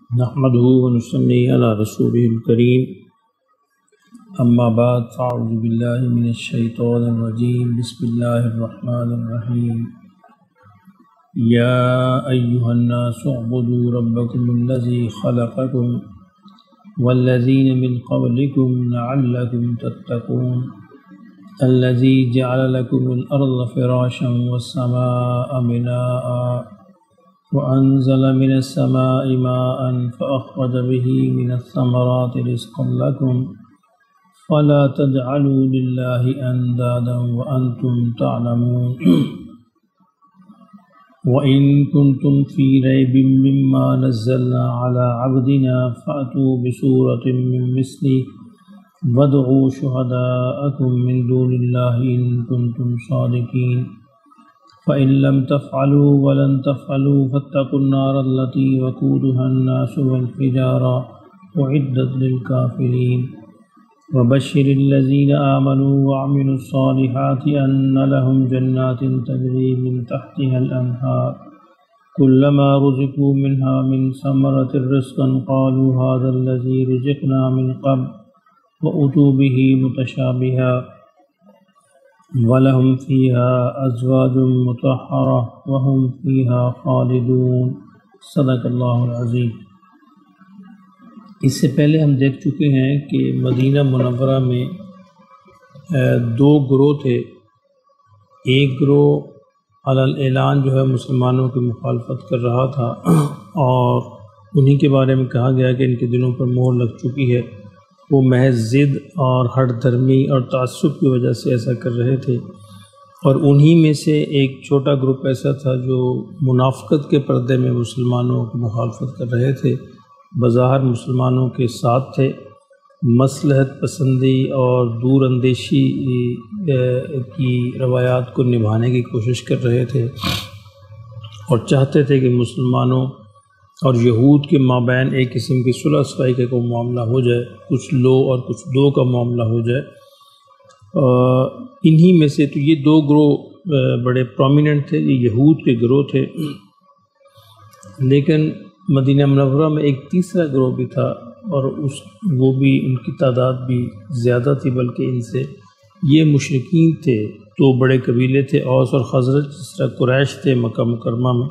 نحمده ونصلي على رسوله الكريم اما بعد فاعوذ بالله من الشيطان الرجيم بسم الله الرحمن الرحيم يا أيها الناس اعبدوا ربكم الذي خلقكم والذين من قبلكم لعلكم تتقون الذي جعل لكم الأرض فراشا والسماء بناء وأنزل من السماء ماء فأخرج به من الثمرات رزقا لكم فلا تجعلوا لله أندادا وأنتم تعلمون وإن كنتم في ريب مما نزلنا على عبدنا فأتوا بسورة من مثله وادعوا شهداءكم من دون الله إن كنتم صادقين فإن لم تفعلوا ولن تفعلوا فاتقوا النار التي وقودها الناس والحجارة أعدت للكافرين وبشر الذين آمنوا وعملوا الصالحات أن لهم جنات تجري من تحتها الأنهار كلما رزقوا منها من ثمرة رزقا قالوا هذا الذي رزقنا من قبل وأتوا به متشابها وَلَهُمْ فِيهَا أَزْوَاجٌ مُطَهَّرَةٌ وَهُمْ فِيهَا خَالِدُونَ صدق اللہ العظیم۔ اس سے پہلے ہم دیکھ چکے ہیں کہ مدینہ منورہ میں دو گروہ تھے۔ ایک گروہ علی الاعلان جو ہے مسلمانوں کی مخالفت کر رہا تھا اور انہی کے بارے میں کہا گیا کہ ان کے دلوں پر مہر لگ چکی ہے، وہ محض ضد اور ہٹ دھرمی اور تعصب کی وجہ سے ایسا کر رہے تھے، اور انہی میں سے ایک چھوٹا گروپ ایسا تھا جو منافقت کے پردے میں مسلمانوں کی مخالفت کر رہے تھے، بظاہر مسلمانوں کے ساتھ تھے، مصلحت پسندی اور دور اندیشی کی روایات کو نبھانے کی کوشش کر رہے تھے اور چاہتے تھے کہ مسلمانوں اور یہود کے مابین ایک قسم کی صلح صفائی کا کوئی معاملہ ہو جائے، کچھ لو اور کچھ دو کا معاملہ ہو جائے۔ انہی میں سے تو یہ دو گروہ بڑے پرومیننٹ تھے، یہ یہود کے گروہ تھے، لیکن مدینہ منورہ میں ایک تیسرا گروہ بھی تھا اور وہ بھی ان کی تعداد بھی زیادہ تھی، بلکہ ان سے یہ مشرکین تھے، تو بڑے قبیلے تھے، اوس اور خزرج، جس طرح قریش تھے مکہ مکرمہ میں،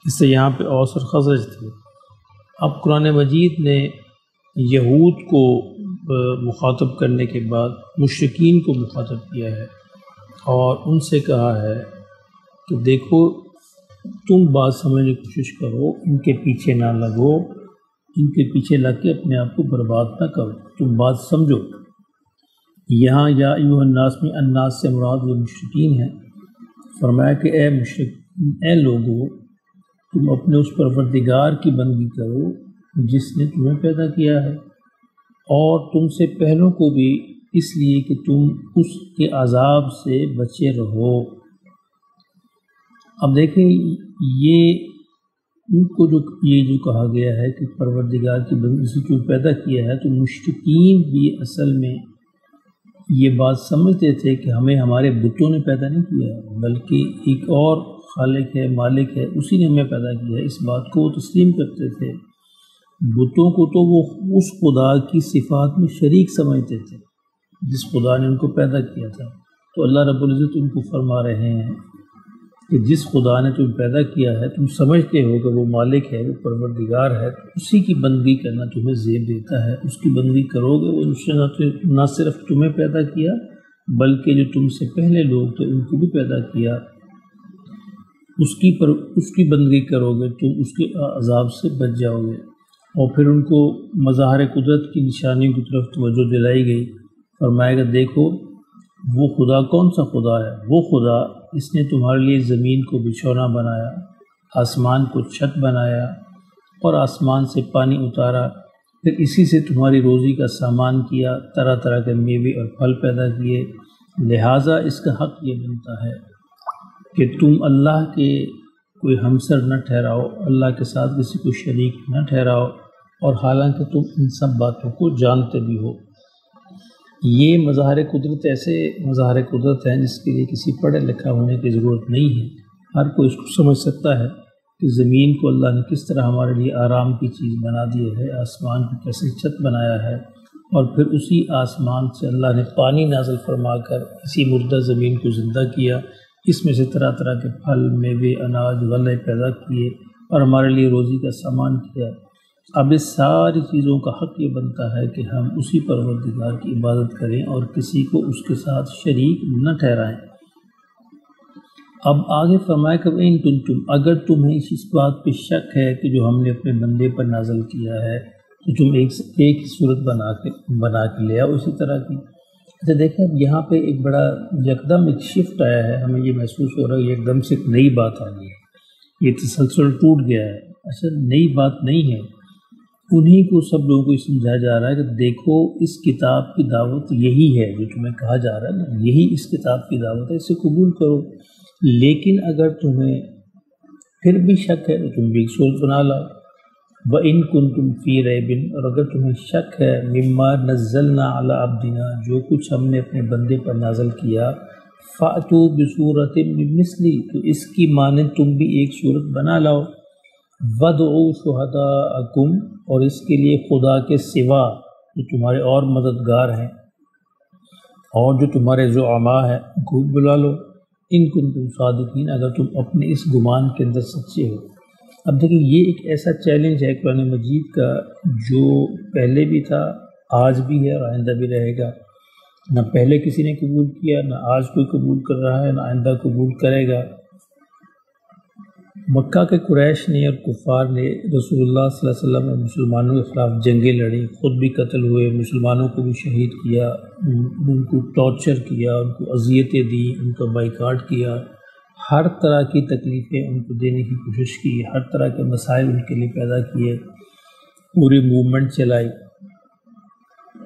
اس سے یہاں پہ اوس اور خزرج تھے۔ اب قرآن مجید نے یہود کو مخاطب کرنے کے بعد مشرکین کو مخاطب کیا ہے اور ان سے کہا ہے کہ دیکھو تم بات سمجھنے کی کوشش کرو، ان کے پیچھے نہ لگو، ان کے پیچھے لگ کے اپنے آپ کو برباد نہ کرو، تم بات سمجھو۔ یہاں یا ایھا الناس میں الناس سے مراد وہ مشرکین ہیں۔ فرمایا کہ اے لوگو، تم اپنے اس پروردگار کی بندگی کرو جس نے تمہیں پیدا کیا ہے، اور تم سے پہلوں کو بھی، اس لیے کہ تم اس کے عذاب سے بچے رہو۔ اب دیکھیں یہ ان کو جو کہا گیا ہے کہ پروردگار کی بندگی سے کیوں پیدا کیا ہے، تو مشرکین بھی اصل میں یہ بات سمجھتے تھے کہ ہمیں ہمارے بتوں نے پیدا نہیں کیا، بلکہ ایک اور خالق ہے، مالک ہے، اسی نے ہمیں پیدا کیا ہے۔ اس بات کو وہ تسلیم کرتے تھے۔ بتوں کو تو وہ اس خدا کی صفات میں شریک سمجھتے تھے جس خدا نے ان کو پیدا کیا تھا۔ تو اللہ رب العزت ان کو فرما رہے ہیں کہ جس خدا نے تم پیدا کیا ہے، تم سمجھتے ہو کہ وہ مالک ہے، وہ پروردگار ہے، اسی کی بندگی کرنا تمہیں زیب دیتا ہے، اس کی بندگی کرو گے، وہ نہ صرف تمہیں پیدا کیا بلکہ جو تم سے پہلے لوگ تھے ان کو بھی پیدا کیا۔ اس کی بندگی کرو گے، تم اس کے عذاب سے بچ جاؤ گے۔ اور پھر ان کو مظاہر قدرت کی نشانیوں کی طرف توجہ دلائی گئی۔ فرمایا کہ دیکھو وہ خدا کون سا خدا ہے، وہ خدا اس نے تمہارے لیے زمین کو بچھونا بنایا، آسمان کو چھت بنایا اور آسمان سے پانی اتارا، پھر اسی سے تمہاری روزی کا سامان کیا، طرح طرح کے میوے اور پھل پیدا کیے، لہٰذا اس کا حق یہ بنتا ہے کہ تم اللہ کے کوئی ہمسر نہ ٹھہراؤ، اللہ کے ساتھ کسی کو شریک نہ ٹھہراؤ، اور حالانکہ تم ان سب باتوں کو جانتے بھی ہو۔ یہ مظاہر قدرت ایسے مظاہر قدرت ہیں جس کے لیے کسی پڑھے لکھا ہونے کی ضرورت نہیں ہے، ہر کوئی اس کو سمجھ سکتا ہے۔ کہ زمین کو اللہ نے کس طرح ہمارے لیے آرام کی چیز بنا دی ہے، آسمان کی کیسے چھت بنایا ہے، اور پھر اسی آسمان سے اللہ نے پانی نازل فرما کر اسی مردہ زمین کو زندہ کیا، اس میں سے طرح طرح کے پھل، میوے، اناج، غلے پیدا کیے اور ہمارے لیے روزی کا سامان کیا۔ اب اس ساری چیزوں کا حق یہ بنتا ہے کہ ہم اسی پروردگار کی عبادت کریں اور کسی کو اس کے ساتھ شریک نہ ٹھہرائیں۔ اب آگے فرمایا کہ ان کنتم، اگر تمہیں اس بات پہ شک ہے کہ جو ہم نے اپنے بندے پر نازل کیا ہے تو تم ایک ہی صورت بنا کے لے آؤ اسی طرح کی۔ اچھا دیکھیں، اب یہاں پہ ایک بڑا یکدم ایک شفٹ آیا ہے، ہمیں یہ محسوس ہو رہا ہے کہ یکدم سے ایک نئی بات آ گئی ہے، یہ تسلسل ٹوٹ گیا ہے۔ اچھا نئی بات نہیں ہے، انہی کو سب لوگوں کو سمجھایا جا رہا ہے کہ دیکھو اس کتاب کی دعوت یہی ہے جو تمہیں کہا جا رہا ہے نا، یہی اس کتاب کی دعوت ہے، اسے قبول کرو۔ لیکن اگر تمہیں پھر بھی شک ہے تو تم بھی ایک صورت بنا لاؤ۔ وَإِن كُنتُمْ فِي رَيْبٍ، اور اگر تمہیں شک ہے مما نزلنا علی عبدنا، جو کچھ ہم نے اپنے بندے پر نازل کیا، فَأْتُوا بِصُورَةٍ مِّن مِّثْلِهِ، تو اس کی مانند تم بھی ایک صورت بنا لاؤ۔ وَادْعُوا شُهَدَاءَكُمْ، اور اس کے لیے خدا کے سوا جو تمہارے اور مددگار ہیں اور جو تمہارے زعماء ہیں ان کو بلا لو، ان کنتم صادقین، اگر تم اپنے اس گمان کے اندر سچے ہو۔ اب دیکھیں یہ ایک ایسا چیلنج ہے قرآن مجید کا جو پہلے بھی تھا، آج بھی ہے اور آئندہ بھی رہے گا۔ نہ پہلے کسی نے قبول کیا، نہ آج کوئی قبول کر رہا ہے، نہ آئندہ قبول کرے گا۔ مکہ کے قریش نے اور کفار نے رسول اللہ صلی اللہ علیہ وسلم اور مسلمانوں کے خلاف جنگیں لڑیں، خود بھی قتل ہوئے، مسلمانوں کو بھی شہید کیا، ان کو ٹارچر کیا، ان کو اذیتیں دی، ان کا بائیکاٹ کیا، ہر طرح کی تکلیفیں ان کو دینے کی کوشش کی، ہر طرح کے مسائل ان کے لیے پیدا کیے، پوری موومنٹ چلائی۔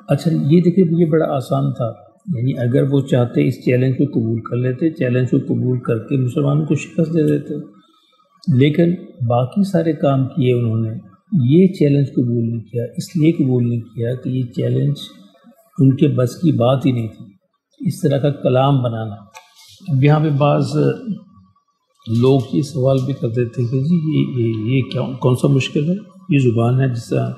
اچھا یہ دیکھیں یہ بڑا آسان تھا، یعنی اگر وہ چاہتے اس چیلنج کو قبول کر لیتے، چیلنج کو قبول کر کے مسلمانوں کو شکست دے دیتے، لیکن باقی سارے کام کیے انہوں نے، یہ چیلنج قبول نہیں کیا۔ اس لیے قبول نہیں کیا کہ یہ چیلنج ان کے بس کی بات ہی نہیں تھی، اس طرح کا کلام بنانا۔ اب یہاں پہ بعض لوگ یہ سوال بھی کرتے تھے کہ جی یہ کون سا مشکل ہے، یہ زبان ہے جس طرح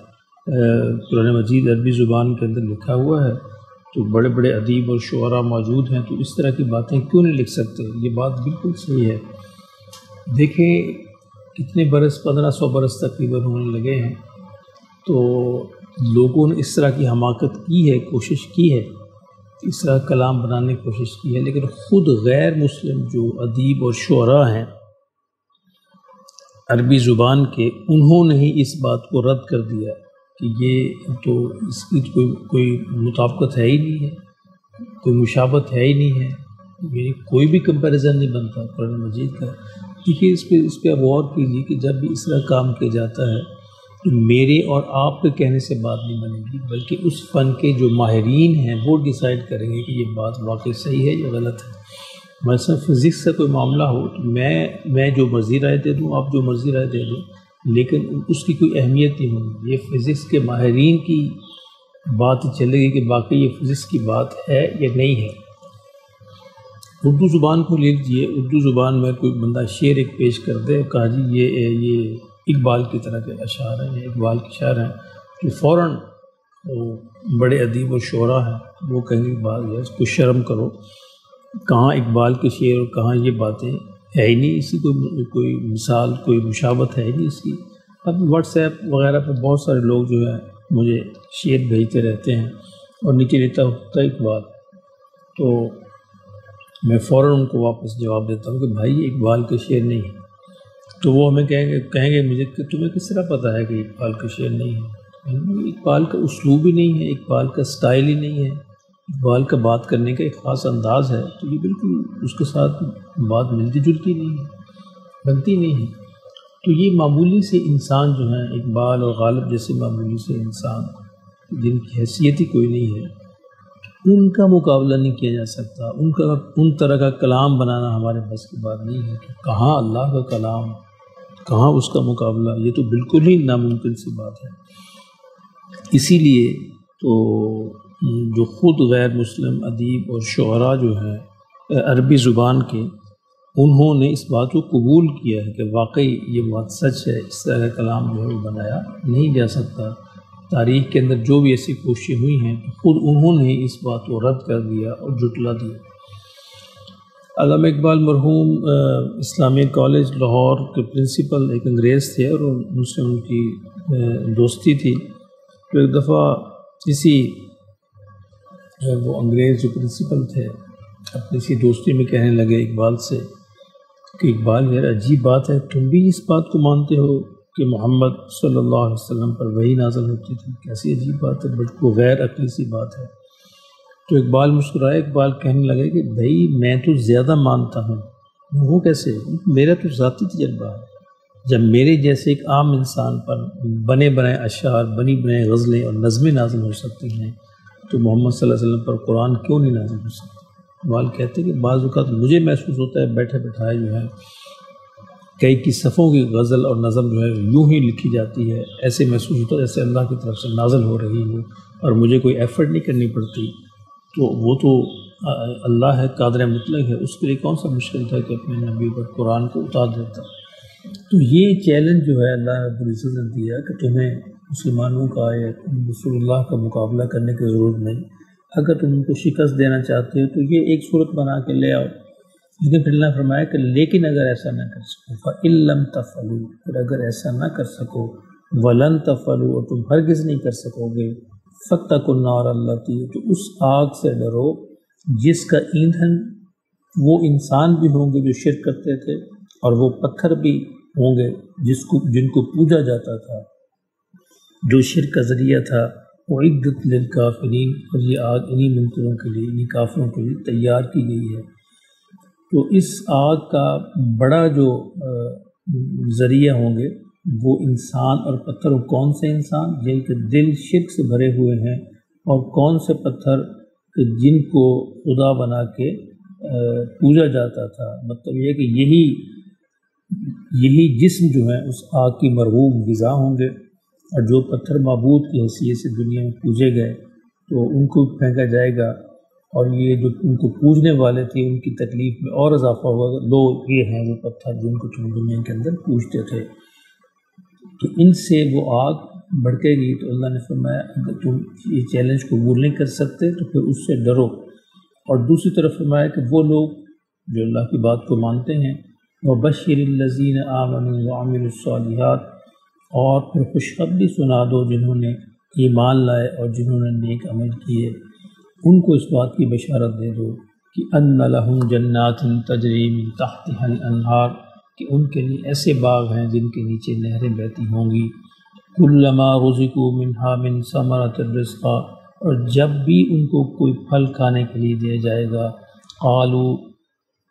قرآن مجید عربی زبان کے اندر لکھا ہوا ہے، تو بڑے بڑے ادیب اور شعراء موجود ہیں، تو اس طرح کی باتیں کیوں نہیں لکھ سکتے؟ یہ بات بالکل صحیح ہے۔ دیکھیں کتنے برس، 1500 برس تقریباً ہونے لگے ہیں، تو لوگوں نے اس طرح کی حماقت کی ہے، کوشش کی ہے، اس طرح کلام بنانے کی کوشش کی ہے، لیکن خود غیر مسلم جو ادیب اور شعراء ہیں عربی زبان کے، انہوں نے ہی اس بات کو رد کر دیا کہ یہ تو اس کی کوئی مطابقت ہے ہی نہیں ہے، کوئی مشابہت ہے ہی نہیں ہے، یعنی کوئی بھی کمپیریزن نہیں بنتا قرآن مجید کا۔ دیکھیے اس پہ آپ غور کیجیے کہ جب بھی اس طرح کام کیا جاتا ہے تو میرے اور آپ کے کہنے سے بات نہیں بنے گی، بلکہ اس فن کے جو ماہرین ہیں وہ ڈیسائیڈ کریں گے کہ یہ بات واقعی صحیح ہے یا غلط ہے۔ مثلا فزکس کا کوئی معاملہ ہو تو میں جو مرضی رائے دے دوں، آپ جو مرضی رائے دے دوں، لیکن اس کی کوئی اہمیت نہیں ہوگی، یہ فزکس کے ماہرین کی بات چلے گی کہ واقعی یہ فزکس کی بات ہے یا نہیں ہے۔ اردو زبان کو لے لیجیے، اردو زبان میں کوئی بندہ شعر ایک پیش کر دے، کہا جی یہ اقبال کی طرح کے اشعار ہیں، یہ اقبال کے شعر ہیں، تو فوراً وہ بڑے ادیب و شعراء ہیں وہ کہیں گے بات ہے، اس کو شرم کرو، کہاں اقبال کے شعر اور کہاں یہ باتیں ہے ہی نہیں، اسی کوئی مثال، کوئی مشابہت ہے ہی نہیں اس کی۔ اب واٹس ایپ وغیرہ پہ بہت سارے لوگ جو ہیں مجھے شعر بھیجتے رہتے ہیں اور نیچے لکھتا ہوتا ہے اقبال، تو میں فوراً ان کو واپس جواب دیتا ہوں کہ بھائی یہ اقبال کے شعر نہیں ہے، تو وہ ہمیں کہیں گے مجھے کہ تمہیں کس طرح پتہ ہے کہ اقبال کا شعر نہیں ہے؟ اقبال کا اسلوب ہی نہیں ہے، اقبال کا سٹائل ہی نہیں ہے، اقبال کا بات کرنے کا ایک خاص انداز ہے، تو یہ بالکل اس کے ساتھ بات ملتی جلتی نہیں ہے، بنتی نہیں ہے۔ تو یہ معمولی سے انسان جو ہیں، اقبال اور غالب جیسے معمولی سے انسان جن کی حیثیت ہی کوئی نہیں ہے، ان کا مقابلہ نہیں کیا جا سکتا، ان طرح کا کلام بنانا ہمارے بس کی بات نہیں ہے کہ کہاں اللہ کا کلام، کہاں اس کا مقابلہ، یہ تو بالکل ہی ناممکن سی بات ہے۔ اسی لیے تو جو خود غیر مسلم ادیب اور شعراء جو ہیں عربی زبان کے، انہوں نے اس بات کو قبول کیا ہے کہ واقعی یہ بات سچ ہے، اس طرح کا کلام جو ہے بنایا نہیں جا سکتا۔ تاریخ کے اندر جو بھی ایسی کوششیں ہوئی ہیں خود انہوں نے اس بات کو رد کر دیا اور جھٹلا دیا۔ علامہ اقبال مرحوم اسلامیہ کالج لاہور کے پرنسپل ایک انگریز تھے اور ان سے ان کی دوستی تھی۔ تو ایک دفعہ کسی وہ انگریز جو پرنسپل تھے اپنی سی دوستی میں کہنے لگے اقبال سے کہ اقبال یار عجیب بات ہے، تم بھی اس بات کو مانتے ہو کہ محمد صلی اللہ علیہ وسلم پر وحی نازل ہوتی تھی؟ کیسی عجیب بات ہے، بالکل غیر عقلی سی بات ہے۔ تو اقبال مسکرائے، اقبال کہنے لگے کہ بھائی میں تو زیادہ مانتا ہوں۔ وہ کیسے؟ میرا تو ذاتی تجربہ ہے، جب میرے جیسے ایک عام انسان پر بنے بنائے اشعار، بنی بنائے غزلیں اور نظمیں نازل ہو سکتی ہیں تو محمد صلی اللہ علیہ وسلم پر قرآن کیوں نہیں نازل ہو سکتا؟ اقبال کہتے ہیں کہ بعض اوقات مجھے محسوس ہوتا ہے بیٹھے بٹھائے جو ہے کئی صفوں کی غزل اور نظم جو ہے یوں ہی لکھی جاتی ہے، ایسے محسوس ہوتا ہے جیسے اللہ کی طرف سے نازل ہو رہی ہو اور مجھے کوئی ایفرٹ نہیں کرنی پڑتی۔ تو وہ تو اللہ ہے، قادر مطلق ہے، اس کے لیے کون سا مشکل تھا کہ اپنے نبی پر قرآن کو اتار دیتا۔ تو یہ چیلنج جو ہے اللہ رب العزت نے دیا کہ تمہیں مسلمانوں کا یا رسول اللہ کا مقابلہ کرنے کی ضرورت نہیں، اگر تم ان کو شکست دینا چاہتے ہو تو یہ ایک صورت بنا کے لے آؤ۔ لیکن پھر اللہ فرمایا کہ لیکن اگر ایسا نہ کر سکو فَإِن لَمْ تَفْعَلُوا، پھر اگر ایسا نہ کر سکو وَلَن تَفْعَلُوا، اور تم ہرگز نہیں کر سکو گے، فَاتَّقُوا النَّارَ الَّتِي، تو اس آگ سے ڈرو جس کا ایندھن وہ انسان بھی ہوں گے جو شرک کرتے تھے اور وہ پتھر بھی ہوں گے جن کو پوجا جاتا تھا، جو شرک کا ذریعہ تھا۔ اعدت للکافرین، اور یہ آگ انہی منکروں کے لیے، انہی کافروں کے لیے تیار کی گئی ہے۔ تو اس آگ کا بڑا جو ذریعہ ہوں گے وہ انسان اور پتھر۔ کون سے انسان؟ جن کے دل شرک سے بھرے ہوئے ہیں، اور کون سے پتھر کہ جن کو خدا بنا کے پوجا جاتا تھا۔ مطلب یہ کہ یہی جسم جو ہے اس آگ کی مرغوب غذا ہوں گے، اور جو پتھر معبود کی حیثیت سے دنیا میں پوجے گئے تو ان کو پھینکا جائے گا، اور یہ جو ان کو پوجنے والے تھے ان کی تکلیف میں اور اضافہ ہوگا۔ لوگ یہ ہیں وہ پتھر جن کو تم دنیا کے اندر پوجتے تھے، تو ان سے وہ آگ بھڑکے گی۔ تو اللہ نے فرمایا اگر تم یہ چیلنج قبول نہیں کر سکتے تو پھر اس سے ڈرو۔ اور دوسری طرف فرمایا کہ وہ لوگ جو اللہ کی بات کو مانتے ہیں، وَبَشِّرِ الَّذِينَ آمَنُوا وَعَمِلُوا الصَّالِحَاتِ، اور پھر خوشخبری سنا دو جنہوں نے ایمان لائے اور جنہوں نے نیک عمل کیے، ان کو اس بات کی بشارت دے دو کہ أَنَّ لَهُمْ جَنَّاتٍ تَجْرِي مِن تَحْتِهَا الْأَنْهَارُ، کہ ان کے لیے ایسے باغ ہیں جن کے نیچے نہریں بہتی ہوں گی۔ كُلَّمَا رُزِقُوا مِنْهَا مِنْ ثَمَرَةٍ رِزْقًا، اور جب بھی ان کو کوئی پھل کھانے کے لیے دیا جائے گا، قالوا،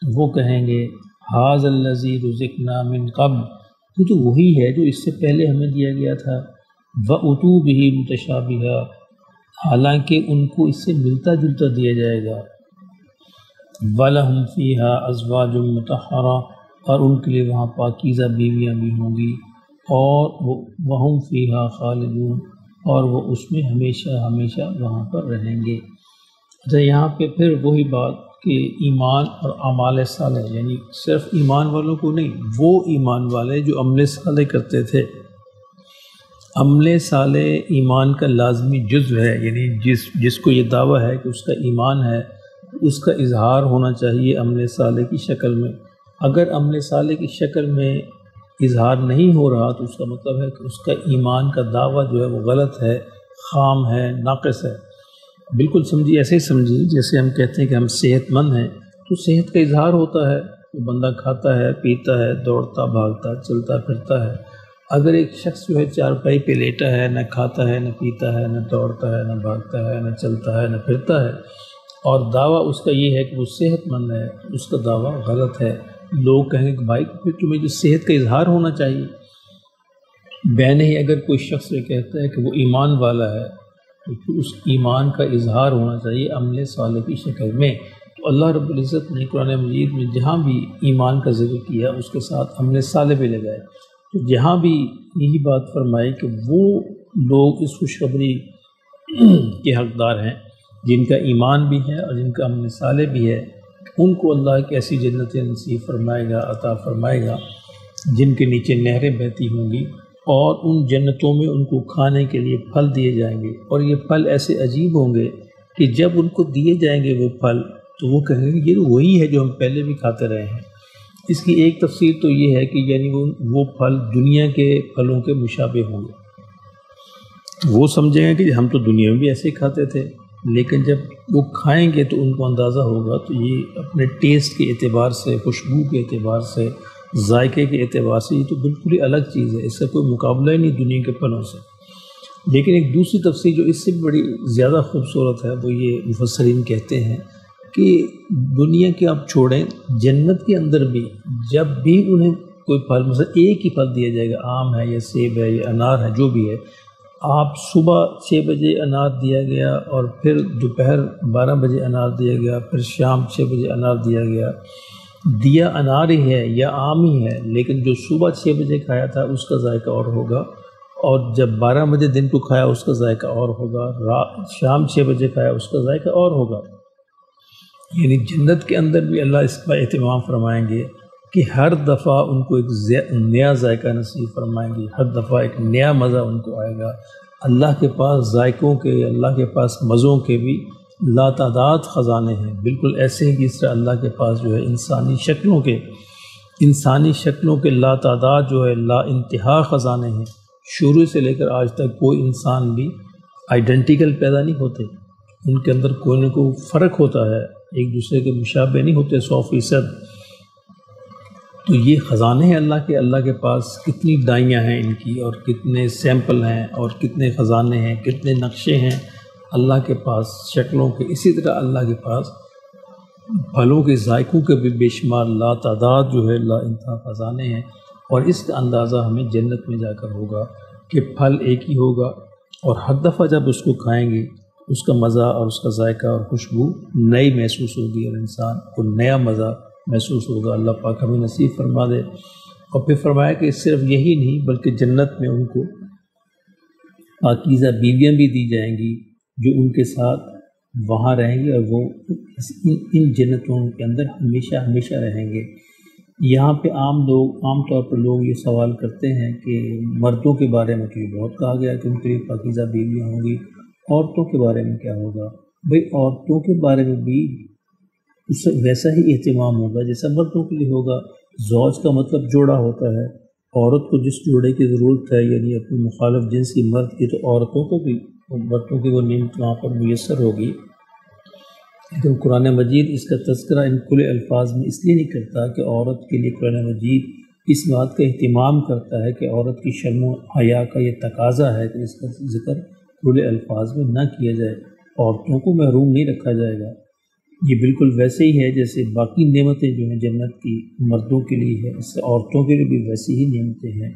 وہ کہیں گے، هَذَا الَّذِي رُزِقْنَا مِن قَبْلُ، یہ تو وہی ہے جو اس سے پہلے ہمیں دیا گیا تھا۔ وَأُتُوا بِهِ مُتَشَابِهًا، حالانکہ ان کو اس سے ملتا جلتا دیا جائے گا۔ وَلَهُمْ فِيهَا أَزْوَاجٌ مُطَهَّرَةٌ، اور ان کے لیے وہاں پاکیزہ بیویاں بھی ہوں گی، اور وَهُمْ فِيهَا خَالِدُونَ، اور وہ اس میں ہمیشہ ہمیشہ وہاں پر رہیں گے۔ اچھا، یہاں پہ پھر وہی بات کہ ایمان اور اعمال صالح، یعنی صرف ایمان والوں کو نہیں، وہ ایمان والے جو عمل صالح کرتے تھے۔ عمل صالح ایمان کا لازمی جزو ہے، یعنی جس کو یہ دعویٰ ہے کہ اس کا ایمان ہے، اس کا اظہار ہونا چاہیے عمل صالح کی شکل میں۔ اگر عمل صالح کی شکل میں اظہار نہیں ہو رہا تو اس کا مطلب ہے کہ اس کا ایمان کا دعویٰ جو ہے وہ غلط ہے، خام ہے، ناقص ہے۔ بالکل سمجھیے، ایسے ہی سمجھیے جیسے ہم کہتے ہیں کہ ہم صحت مند ہیں، تو صحت کا اظہار ہوتا ہے، وہ بندہ کھاتا ہے، پیتا ہے، دوڑتا بھاگتا، چلتا پھرتا ہے۔ اگر ایک شخص جو ہے چارپائی پہ لیٹا ہے، نہ کھاتا ہے، نہ پیتا ہے، نہ دوڑتا ہے، نہ بھاگتا ہے، نہ چلتا ہے، نہ پھرتا ہے، اور دعویٰ اس کا یہ ہے کہ وہ صحت مند ہے، اس کا دعویٰ غلط ہے۔ لوگ کہیں گے کہ بھائی پھر تمہیں جو صحت کا اظہار ہونا چاہیے۔ بین ہی اگر کوئی شخص یہ کہتا ہے کہ وہ ایمان والا ہے تو پھر اس ایمان کا اظہار ہونا چاہیے عمل صالح کی شکل میں۔ تو اللہ رب العزت نے قرآن مجید میں جہاں بھی ایمان کا ذکر کیا اس کے ساتھ عمل صالح بھی لگائے، تو جہاں بھی یہی بات فرمائی کہ وہ لوگ اس خوشخبری کے حقدار ہیں جن کا ایمان بھی ہے اور جن کا عمل صالح بھی ہے۔ ان کو اللہ ایک ایسی جنتیں نصیب فرمائے گا، عطا فرمائے گا جن کے نیچے نہریں بہتی ہوں گی، اور ان جنتوں میں ان کو کھانے کے لیے پھل دیے جائیں گے، اور یہ پھل ایسے عجیب ہوں گے کہ جب ان کو دیے جائیں گے وہ پھل تو وہ کہیں گے یہ وہی ہے جو ہم پہلے بھی کھاتے رہے ہیں۔ اس کی ایک تفسیر تو یہ ہے کہ یعنی وہ پھل دنیا کے پھلوں کے مشابہ ہوں گے، وہ سمجھیں گے کہ ہم تو دنیا میں بھی ایسے ہی کھاتے تھے، لیکن جب وہ کھائیں گے تو ان کو اندازہ ہوگا تو یہ اپنے ٹیسٹ کے اعتبار سے، خوشبو کے اعتبار سے، ذائقے کے اعتبار سے یہ تو بالکل ہی الگ چیز ہے، اس کا کوئی مقابلہ ہی نہیں دنیا کے پھلوں سے۔ لیکن ایک دوسری تفسیر جو اس سے بڑی زیادہ خوبصورت ہے وہ یہ مفسرین کہتے ہیں کہ دنیا کے آپ چھوڑیں، جنت کے اندر بھی جب بھی انہیں کوئی پھل، مثلا ایک ہی پھل دیا جائے گا، آم ہے یا سیب ہے یا انار ہے، جو بھی ہے، آپ صبح 6 بجے انار دیا گیا اور پھر دوپہر 12 بجے انار دیا گیا، پھر شام 6 بجے انار دیا گیا، دیا انار ہی ہے یا آم ہی ہے، لیکن جو صبح 6 بجے کھایا تھا اس کا ذائقہ اور ہوگا، اور جب 12 بجے دن کو کھایا اس کا ذائقہ اور ہوگا، شام 6 بجے کھایا اس کا ذائقہ اور ہوگا۔ یعنی جنت کے اندر بھی اللہ اس کا اہتمام فرمائیں گے کہ ہر دفعہ ان کو ایک نیا ذائقہ نصیب فرمائیں گے، ہر دفعہ ایک نیا مزہ ان کو آئے گا۔ اللہ کے پاس ذائقوں کے، اللہ کے پاس مزوں کے بھی لا تعداد خزانے ہیں، بالکل ایسے ہی جس طرح اللہ کے پاس جو ہے انسانی شکلوں کے لا تعداد جو ہے لا انتہا خزانے ہیں۔ شروع سے لے کر آج تک کوئی انسان بھی آئیڈینٹیکل پیدا نہیں ہوتے، ان کے اندر کوئی نہ کوئی فرق ہوتا ہے، ایک دوسرے کے مشابہ نہیں ہوتے 100%۔ تو یہ خزانے ہیں اللہ کے پاس، کتنی ڈائیاں ہیں ان کی، اور کتنے سیمپل ہیں، اور کتنے خزانے ہیں، کتنے نقشے ہیں اللہ کے پاس شکلوں کے۔ اسی طرح اللہ کے پاس پھلوں کے ذائقوں کے بھی بے شمار لا تعداد جو ہے لا انتہا خزانے ہیں، اور اس کا اندازہ ہمیں جنت میں جا کر ہوگا کہ پھل ایک ہی ہوگا، اور ہر دفعہ جب اس کو کھائیں گے اس کا مزہ اور اس کا ذائقہ اور خوشبو نئی محسوس ہوگی، اور انسان کو نیا مزہ محسوس ہوگا۔ اللہ پاک ہمیں نصیب فرما دے۔ اور پھر فرمایا کہ صرف یہی نہیں بلکہ جنت میں ان کو پاکیزہ بیویاں بھی دی جائیں گی جو ان کے ساتھ وہاں رہیں گی، اور وہ ان جنتوں کے اندر ہمیشہ ہمیشہ رہیں گے۔ یہاں پہ عام طور پر لوگ یہ سوال کرتے ہیں کہ مردوں کے بارے میں تو یہ بہت کہا گیا کہ ان کے لیے پاکیزہ بیویاں ہوں گی، عورتوں کے بارے میں کیا ہوگا؟ بھئی عورتوں کے بارے میں بھی اس سے ویسا ہی اہتمام ہوگا جیسا مردوں کے لیے ہوگا۔ زوج کا مطلب جوڑا ہوتا ہے، عورت کو جس جوڑے کی ضرورت ہے، یعنی اپنی مخالف جنس کی مرد کی، تو عورتوں کو بھی مردوں کی وہ نعمت وہاں پر میسر ہوگی۔ لیکن قرآن مجید اس کا تذکرہ ان کھلے الفاظ میں اس لیے نہیں کرتا کہ عورت کے لیے قرآن مجید اس بات کا اہتمام کرتا ہے کہ عورت کی شرم و حیا کا یہ تقاضا ہے کہ اس کا ذکر کھلے الفاظ میں نہ کیا جائے، عورتوں کو محروم نہیں رکھا جائے گا۔ یہ بالکل ویسے ہی ہے جیسے باقی نعمتیں جو ہیں جنت کی مردوں کے لیے ہے، اس سے عورتوں کے لیے بھی ویسی ہی نعمتیں ہیں۔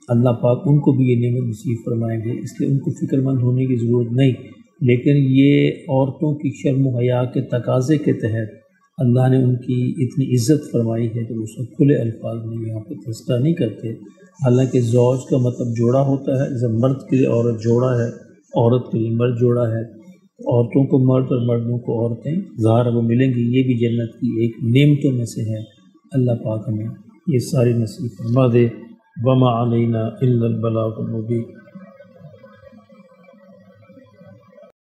اللہ پاک ان کو بھی یہ نعمت نصیب فرمائیں گے، اس لیے ان کو فکر مند ہونے کی ضرورت نہیں، لیکن یہ عورتوں کی شرم و حیا کے تقاضے کے تحت اللہ نے ان کی اتنی عزت فرمائی ہے کہ اس کو کھلے الفاظ میں یہاں پہ تذکرہ نہیں کرتے۔ حالانکہ زوج کا مطلب جوڑا ہوتا ہے، جیسے مرد کے لیے عورت جوڑا ہے، عورت کے لیے مرد جوڑا ہے، عورتوں کو مرد اور مردوں کو عورتیں ظاہر وہ ملیں گی، یہ بھی جنت کی ایک نعمتوں میں سے ہے۔ اللہ پاک ہمیں یہ ساری نصیب فرما دے۔ وما علینا الا البلاغ المبین۔